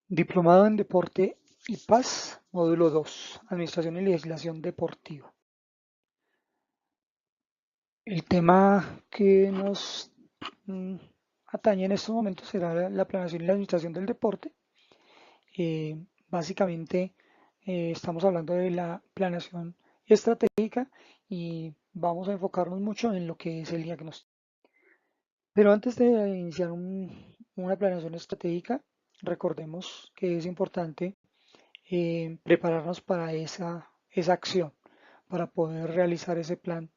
Diplomado en Deporte y Paz, módulo 2, Administración y Legislación Deportiva. El tema que nos atañe en estos momentos será la planeación y la administración del deporte. Básicamente estamos hablando de la planeación estratégica y vamos a enfocarnos mucho en lo que es el diagnóstico. Pero antes de iniciar una planeación estratégica, recordemos que es importante prepararnos para esa acción, para poder realizar ese plan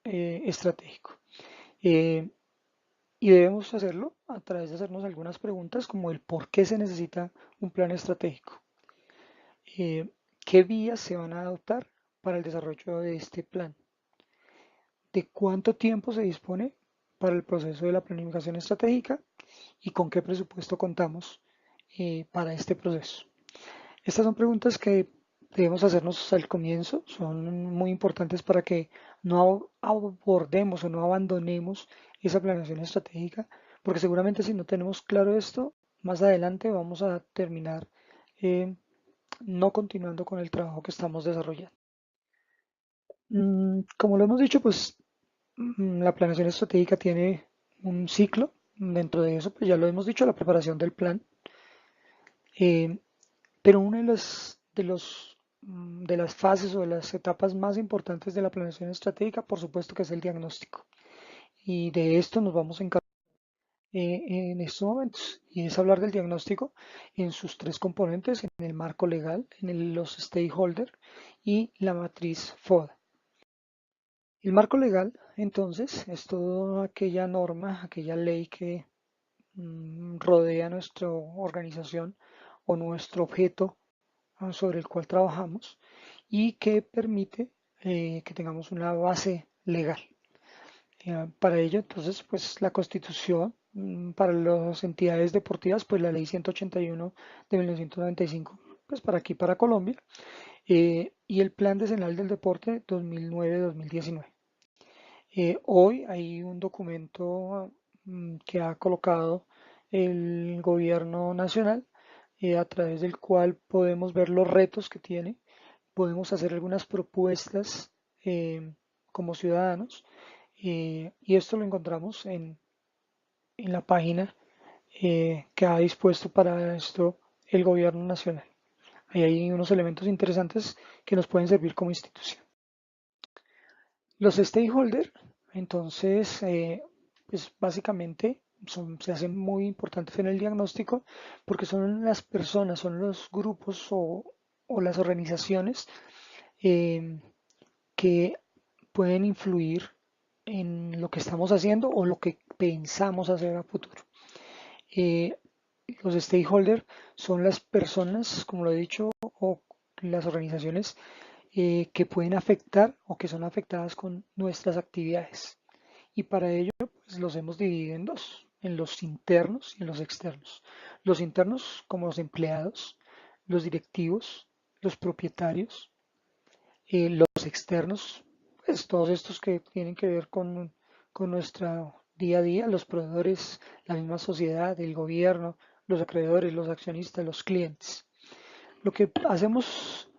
estratégico. Eh, y debemos hacerlo a través de hacernos algunas preguntas como el por qué se necesita un plan estratégico, eh, qué vías se van a adoptar para el desarrollo de este plan, de cuánto tiempo se dispone para el proceso de la planificación estratégica y con qué presupuesto contamos para este proceso. Estas son preguntas que debemos hacernos al comienzo, son muy importantes para que no abordemos o no abandonemos esa planeación estratégica, porque seguramente si no tenemos claro esto, más adelante vamos a terminar eh, no continuando con el trabajo que estamos desarrollando. Como lo hemos dicho, pues la planeación estratégica tiene un ciclo. Dentro de eso, pues ya lo hemos dicho, la preparación del plan. Eh, Pero una de las fases o de las etapas más importantes de la planeación estratégica, por supuesto que es el diagnóstico. Y de esto nos vamos a encargar en estos momentos. Y es hablar del diagnóstico en sus tres componentes, en el marco legal, los stakeholders y la matriz FODA. El marco legal, entonces, es toda aquella norma, aquella ley que rodea nuestra organización o nuestro objeto sobre el cual trabajamos y que permite que tengamos una base legal. Para ello, entonces, pues la Constitución para las entidades deportivas, pues la Ley 181 de 1995, pues para aquí, para Colombia, y el Plan Decenal del Deporte 2009-2019. Hoy hay un documento que ha colocado el gobierno nacional a través del cual podemos ver los retos que tiene, podemos hacer algunas propuestas como ciudadanos y esto lo encontramos en la página que ha dispuesto para esto el gobierno nacional. Ahí hay unos elementos interesantes que nos pueden servir como institución. Los stakeholders, entonces, pues básicamente se hacen muy importantes en el diagnóstico porque son las personas, son los grupos o las organizaciones eh, que pueden influir en lo que estamos haciendo o lo que pensamos hacer a futuro. Eh, los stakeholders son las personas, como lo he dicho, o las organizaciones que pueden afectar o que son afectadas con nuestras actividades. Y para ello, pues, los hemos dividido en dos, en los internos y en los externos. Los internos como los empleados, los directivos, los propietarios, los externos, pues todos estos que tienen que ver con nuestro día a día, los proveedores, la misma sociedad, el gobierno, los acreedores, los accionistas, los clientes. Lo que hacemos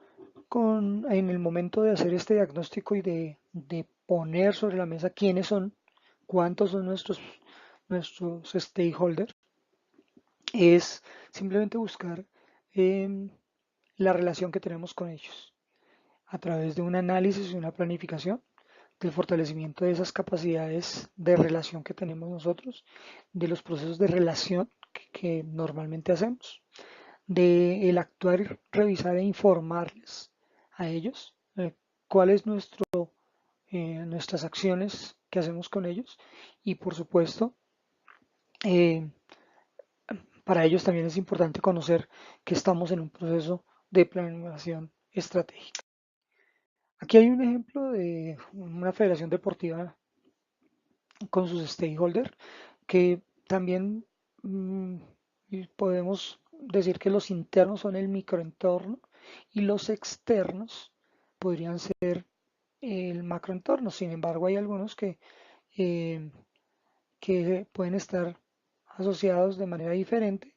en el momento de hacer este diagnóstico y de poner sobre la mesa quiénes son, cuántos son nuestros stakeholders, es simplemente buscar la relación que tenemos con ellos a través de un análisis y una planificación del fortalecimiento de esas capacidades de relación que tenemos nosotros, de los procesos de relación que normalmente hacemos, de el actuar, revisar e informarles a ellos cuál es nuestras acciones que hacemos con ellos y por supuesto eh, para ellos también es importante conocer que estamos en un proceso de planificación estratégica. Aquí hay un ejemplo de una federación deportiva con sus stakeholders que también mm, podemos decir que los internos son el microentorno y los externos podrían ser el macroentorno. Sin embargo, hay algunos eh, que pueden estar asociados de manera diferente.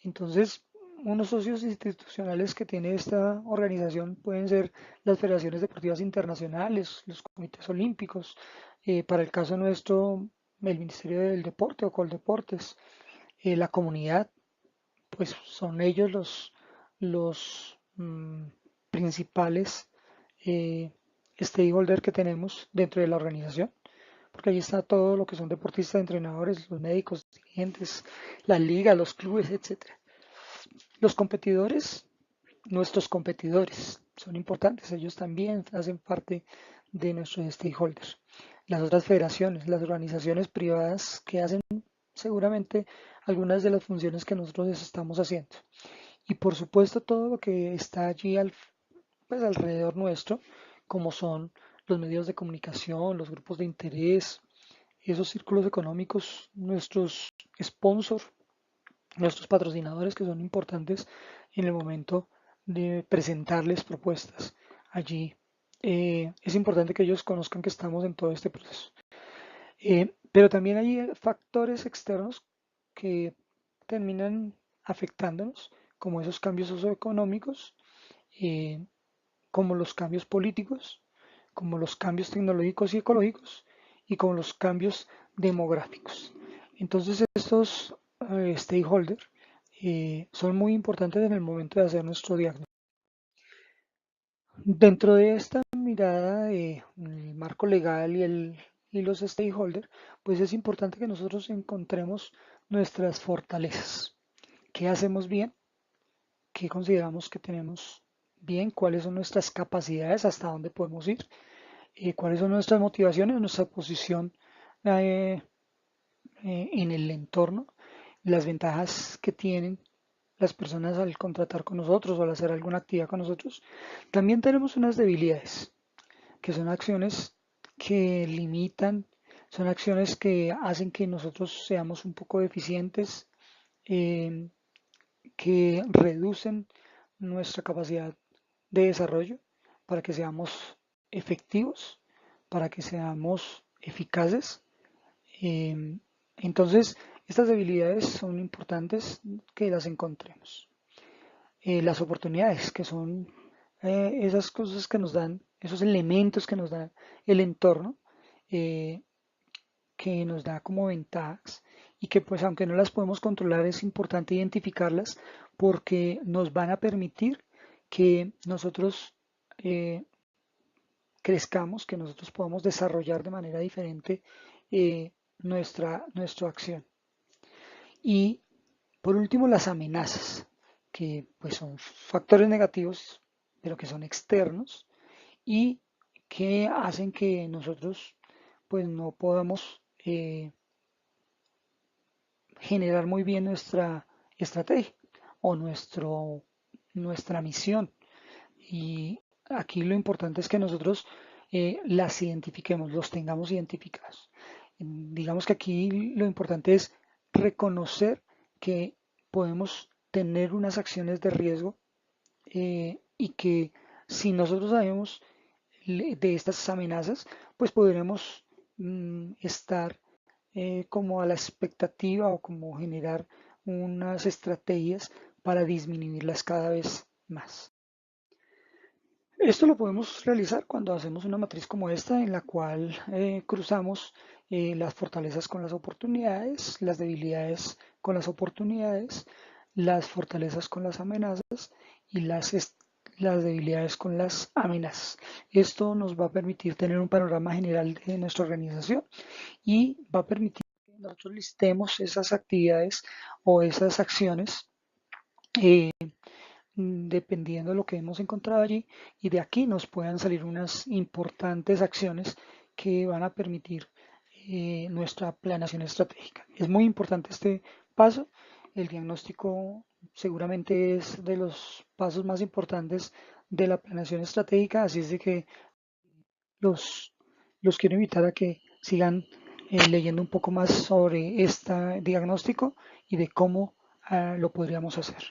Entonces, unos socios institucionales que tiene esta organización pueden ser las federaciones deportivas internacionales, los comités olímpicos, para el caso nuestro, el Ministerio del Deporte o Coldeportes, la comunidad, pues son ellos los principales stakeholders que tenemos dentro de la organización, porque ahí está todo lo que son deportistas, entrenadores, los médicos, dirigentes, la liga, los clubes, etcétera. Los competidores, nuestros competidores, son importantes, ellos también hacen parte de nuestros stakeholders. Las otras federaciones, las organizaciones privadas que hacen seguramente algunas de las funciones que nosotros les estamos haciendo. Y por supuesto todo lo que está allí pues, alrededor nuestro, como son los medios de comunicación, los grupos de interés, esos círculos económicos, nuestros sponsors, nuestros patrocinadores que son importantes en el momento de presentarles propuestas. Allí es importante que ellos conozcan que estamos en todo este proceso. Pero también hay factores externos que terminan afectándonos, como esos cambios socioeconómicos, eh, como los cambios políticos, como los cambios tecnológicos y ecológicos, y como los cambios demográficos. Entonces estos stakeholders son muy importantes en el momento de hacer nuestro diagnóstico. Dentro de esta mirada de el marco legal y los stakeholders, pues es importante que nosotros encontremos nuestras fortalezas. ¿Qué hacemos bien? ¿Qué consideramos que tenemos bien? ¿Cuáles son nuestras capacidades? ¿Hasta dónde podemos ir? ¿Cuáles son nuestras motivaciones? Nuestra posición eh, en el entorno, las ventajas que tienen las personas al contratar con nosotros o al hacer alguna actividad con nosotros. También tenemos unas debilidades, que son acciones que limitan, son acciones que hacen que nosotros seamos un poco deficientes, eh, que reducen nuestra capacidad de desarrollo para que seamos efectivos, para que seamos eficaces. Eh, entonces, estas debilidades son importantes que las encontremos. Las oportunidades, que son esas cosas que nos dan, esos elementos que nos da el entorno, eh, que nos da como ventajas y que pues aunque no las podemos controlar es importante identificarlas porque nos van a permitir que nosotros crezcamos, que nosotros podamos desarrollar de manera diferente nuestra acción. Y por último, las amenazas, que pues son factores negativos, pero que son externos y que hacen que nosotros pues no podamos generar muy bien nuestra estrategia o nuestra misión. Y aquí lo importante es que nosotros las identifiquemos, los tengamos identificados. Digamos que aquí lo importante es reconocer que podemos tener unas acciones de riesgo y que si nosotros sabemos de estas amenazas, pues podremos estar como a la expectativa o como generar unas estrategias para disminuirlas cada vez más. Esto lo podemos realizar cuando hacemos una matriz como esta, en la cual cruzamos las fortalezas con las oportunidades, las debilidades con las oportunidades, las fortalezas con las amenazas y las debilidades con las amenazas. Esto nos va a permitir tener un panorama general de nuestra organización y va a permitir que nosotros listemos esas actividades o esas acciones eh, dependiendo de lo que hemos encontrado allí y de aquí nos puedan salir unas importantes acciones que van a permitir nuestra planeación estratégica. Es muy importante este paso. El diagnóstico seguramente es de los pasos más importantes de la planeación estratégica, así es de que los, los quiero invitar a que sigan leyendo un poco más sobre este diagnóstico y de cómo lo podríamos hacer.